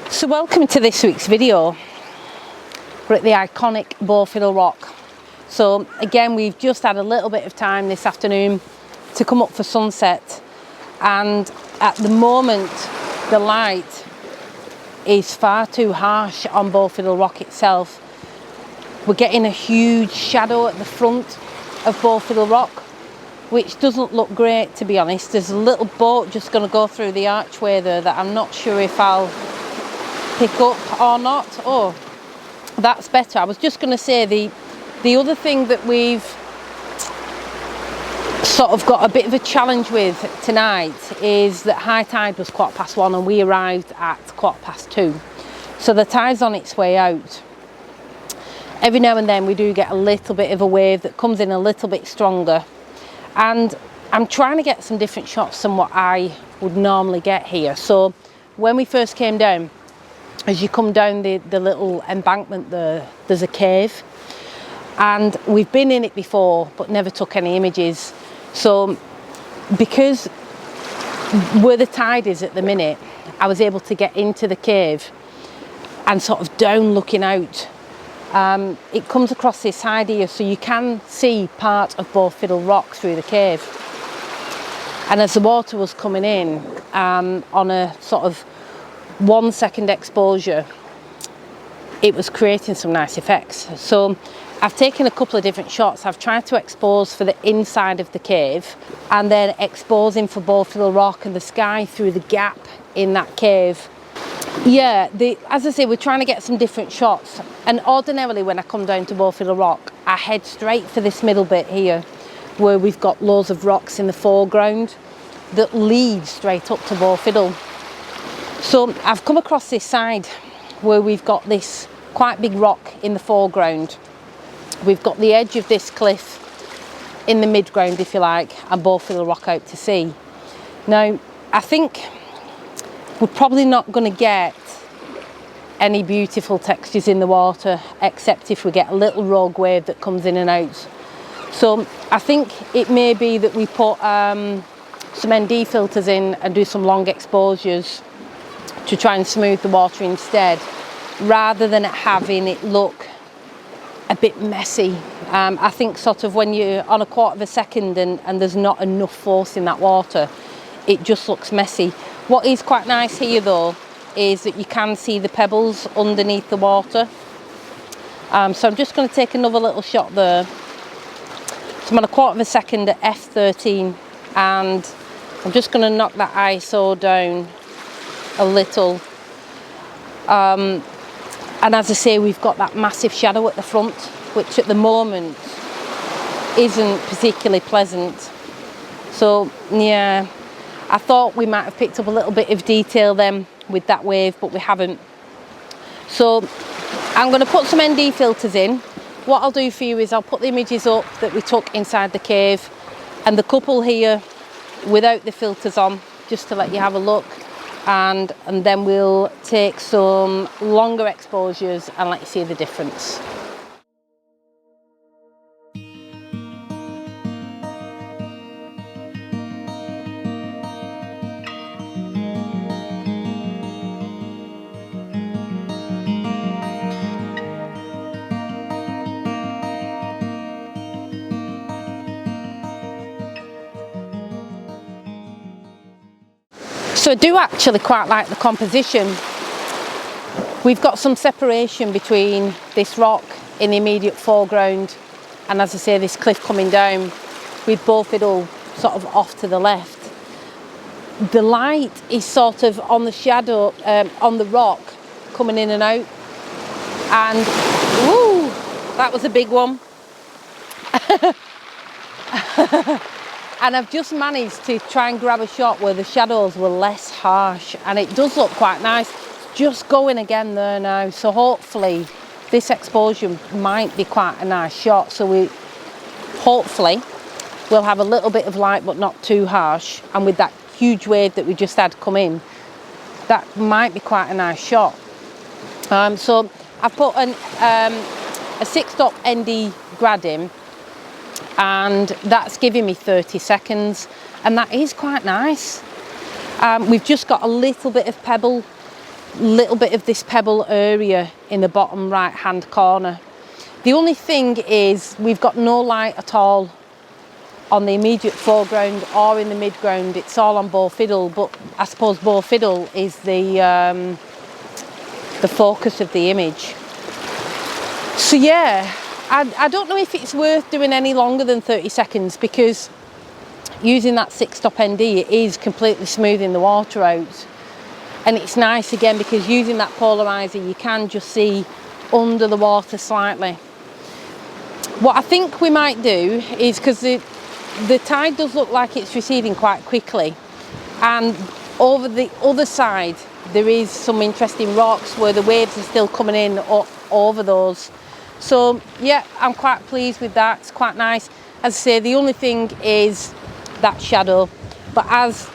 So welcome to this week's video. We're at the iconic Bow Fiddle Rock. So again, we've just had a little bit of time this afternoon to come up for sunset, and at the moment the light is far too harsh on Bow Fiddle Rock itself. We're getting a huge shadow at the front of Bow Fiddle Rock, which doesn't look great, to be honest. There's a little boat just going to go through the archway there that I'm not sure if I'll pick up or not. Oh, that's better. I was just going to say the other thing that we've sort of got a bit of a challenge with tonight is that high tide was 1:15 and we arrived at 2:15. So the tide's on its way out. Every now and then we do get a little bit of a wave that comes in a little bit stronger, and I'm trying to get some different shots than what I would normally get here. So when we first came down, as you come down the little embankment there's a cave, and we've been in it before but never took any images. So because where the tide is at the minute, I was able to get into the cave and sort of down looking out. It comes across this side here, so you can see part of Bow Fiddle Rock through the cave. And as the water was coming in on a sort of 1 second exposure, it was creating some nice effects. So I've taken a couple of different shots. I've tried to expose for the inside of the cave and then exposing for Bow Fiddle Rock and the sky through the gap in that cave. Yeah, as I say, we're trying to get some different shots, and ordinarily when I come down to Bow Fiddle Rock, I head straight for this middle bit here where we've got loads of rocks in the foreground that lead straight up to Bow Fiddle. So I've come across this side where we've got this quite big rock in the foreground. We've got the edge of this cliff in the midground, if you like, and Bow Fiddle Rock out to sea. Now, I think we're probably not going to get any beautiful textures in the water, except if we get a little rogue wave that comes in and out. So I think it may be that we put some ND filters in and do some long exposures to try and smooth the water instead, rather than having it look a bit messy. I think sort of when you're on a 1/4 second and there's not enough force in that water, it just looks messy. What is quite nice here though is that you can see the pebbles underneath the water. So I'm just going to take another little shot there. So I'm on a 1/4 second at f13, and I'm just going to knock that ISO down a little, and as I say, we've got that massive shadow at the front, which at the moment isn't particularly pleasant. So yeah, I thought we might have picked up a little bit of detail then with that wave, but we haven't. So I'm going to put some ND filters in. What I'll do for you is I'll put the images up that we took inside the cave and the couple here without the filters on, just to let you have a look. And then we'll take some longer exposures and let you see the difference. So I do actually quite like the composition. We've got some separation between this rock in the immediate foreground and, as I say, this cliff coming down with Bow Fiddle sort of off to the left. The light is sort of on the shadow, on the rock, coming in and out. And, woo, that was a big one. And I've just managed to try and grab a shot where the shadows were less harsh, and it does look quite nice. Just going again there now, so hopefully this exposure might be quite a nice shot. So we hopefully we'll have a little bit of light but not too harsh, and with that huge wave that we just had come in, that might be quite a nice shot. So I've put a 6-stop ND grad in, and that's giving me 30 seconds, and that is quite nice. We've just got a little bit of this pebble area in the bottom right hand corner. The only thing is we've got no light at all on the immediate foreground or in the midground. It's all on Bow Fiddle, but I suppose Bow Fiddle is the focus of the image. So yeah, I don't know if it's worth doing any longer than 30 seconds, because using that 6-stop ND, it is completely smoothing the water out. And it's nice again because using that polarizer, you can just see under the water slightly. What I think we might do is, because the tide does look like it's receding quite quickly, and over the other side there is some interesting rocks where the waves are still coming in over those. So yeah, I'm quite pleased with that. It's quite nice. As I say, the only thing is that shadow, but as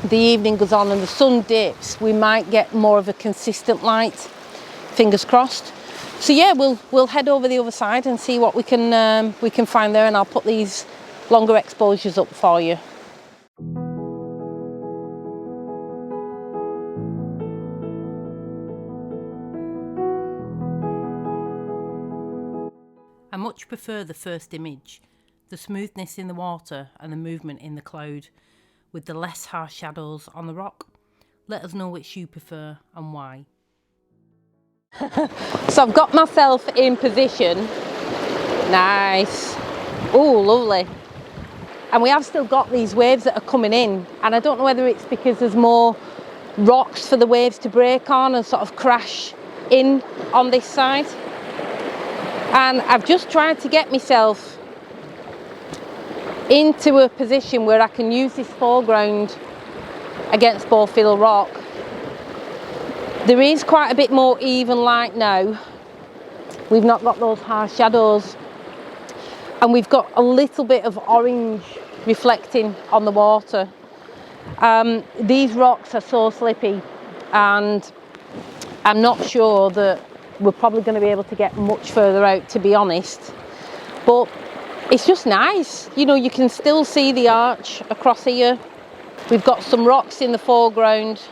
the evening goes on and the sun dips, we might get more of a consistent light, fingers crossed. So yeah, we'll head over the other side and see what we can find there, and I'll put these longer exposures up for you. I much prefer the first image, the smoothness in the water and the movement in the cloud, with the less harsh shadows on the rock. Let us know which you prefer and why. So I've got myself in position. Nice. Oh, lovely. And we have still got these waves that are coming in, and I don't know whether it's because there's more rocks for the waves to break on and sort of crash in on this side. And I've just tried to get myself into a position where I can use this foreground against Bow Fiddle Rock. There is quite a bit more even light now. We've not got those harsh shadows, and we've got a little bit of orange reflecting on the water. These rocks are so slippy, and I'm not sure that we're probably going to be able to get much further out, to be honest. But it's just nice, you know, you can still see the arch across here. We've got some rocks in the foreground.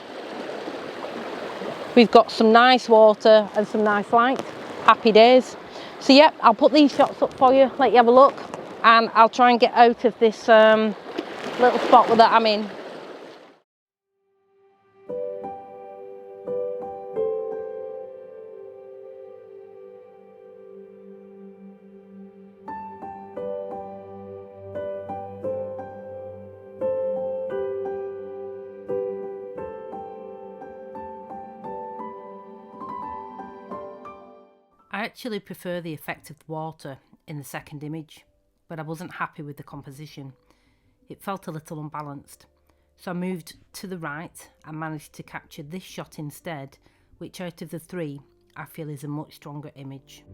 We've got some nice water and some nice light. Happy days. So yeah, I'll put these shots up for you, let you have a look, and I'll try and get out of this little spot that I'm in. I actually prefer the effect of the water in the second image, but I wasn't happy with the composition. It felt a little unbalanced. So I moved to the right and managed to capture this shot instead, which out of the three, I feel is a much stronger image.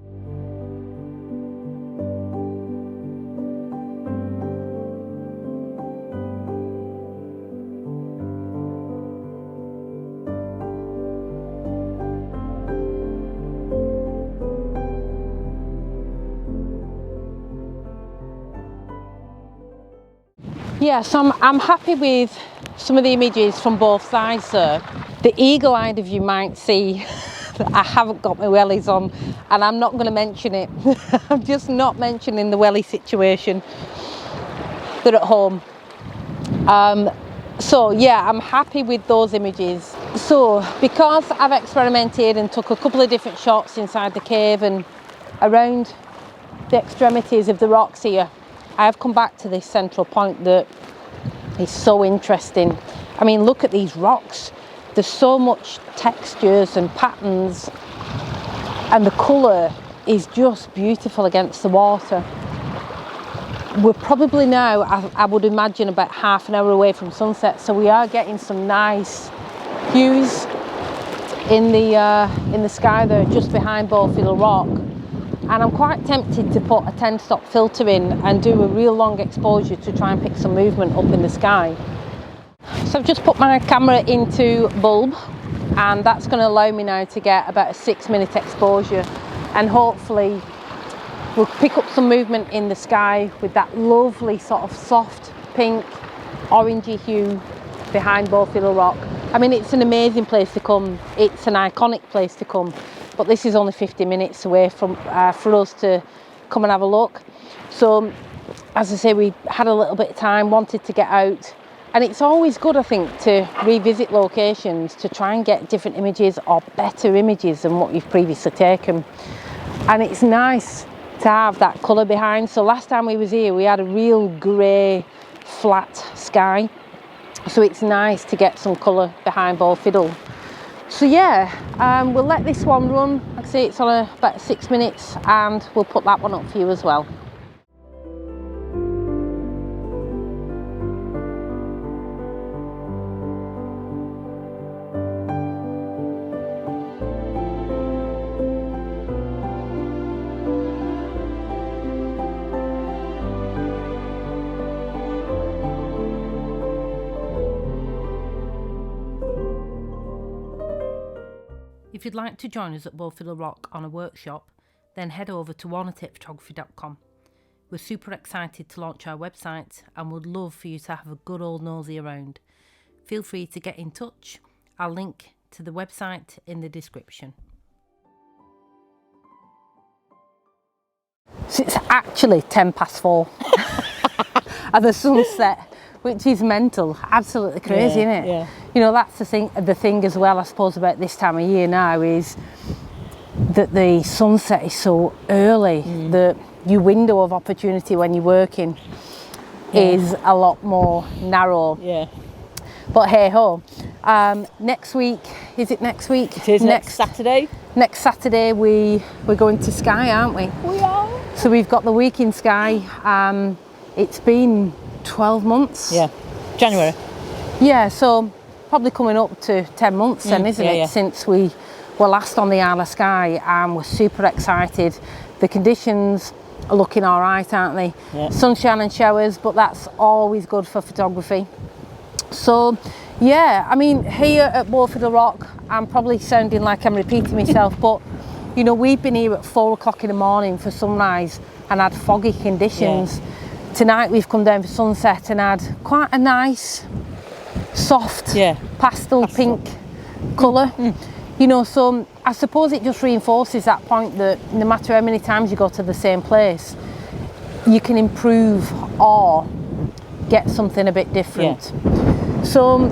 Yeah, so I'm happy with some of the images from both sides there. The eagle-eyed of you might see that I haven't got my wellies on, and I'm not going to mention it. I'm just not mentioning the welly situation. They're at home. So yeah, I'm happy with those images. So because I've experimented and took a couple of different shots inside the cave and around the extremities of the rocks here, I have come back to this central point that is so interesting. I mean, look at these rocks. There's so much textures and patterns, and the colour is just beautiful against the water. We're probably now, I would imagine, about half an hour away from sunset, so we are getting some nice hues in the sky there just behind Bow Fiddle Rock. and I'm quite tempted to put a 10-stop filter in and do a real long exposure to try and pick some movement up in the sky. So I've just put my camera into bulb, and that's going to allow me now to get about a 6-minute exposure, and hopefully we'll pick up some movement in the sky with that lovely sort of soft pink orangey hue behind Bow Fiddle Rock. I mean, it's an amazing place to come, it's an iconic place to come, but this is only 50 minutes away from for us to come and have a look. So as I say, we had a little bit of time, wanted to get out, and it's always good, I think, to revisit locations to try and get different images or better images than what you've previously taken. And it's nice to have that colour behind. So last time we was here, we had a real grey flat sky, so it's nice to get some colour behind Bow Fiddle. So yeah, we'll let this one run. Like I say, it's on about 6 minutes, and we'll put that one up for you as well. If you'd like to join us at Bow Fiddle Rock on a workshop, then head over to Warner-Tate.com. We're super excited to launch our website and would love for you to have a good old nosy around. Feel free to get in touch. I'll link to the website in the description. So it's actually 4:10 at the sunset, which is mental, absolutely crazy, isn't it? Yeah. You know, that's the thing as well, I suppose, about this time of year now, is that the sunset is so early that your window of opportunity when you're working is a lot more narrow. Yeah. But hey ho, next week, is it next week? It is next Saturday. Next Saturday we're going to Skye, aren't we? We are. So we've got the week in Skye. It's been 12 months. Yeah, January. Yeah, so probably coming up to 10 months then, isn't it, since we were last on the Isle of Skye, and we're super excited. The conditions are looking all right, aren't they? Yeah. Sunshine and showers, but that's always good for photography. So yeah, I mean, here at War Fiddle Rock, I'm probably sounding like I'm repeating myself, but you know, we've been here at 4 o'clock in the morning for sunrise and had foggy conditions. Yeah. Tonight we've come down for sunset and had quite a nice soft pastel pink colour. You know, so I suppose it just reinforces that point that no matter how many times you go to the same place, you can improve or get something a bit different. Yeah. So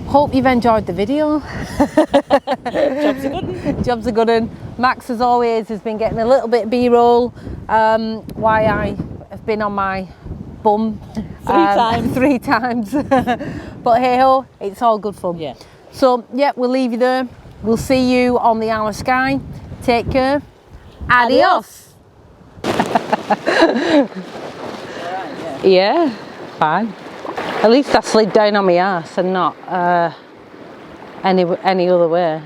hope you've enjoyed the video. Job's a good one. Job's a good one. Max, as always, has been getting a little bit of B-roll while I have been on my bum 3 times. But hey ho, it's all good fun. Yeah. So yeah, we'll leave you there. We'll see you on the Isle of Skye. Take care. Adios. Yeah, fine. At least I slid down on my arse and not any other way.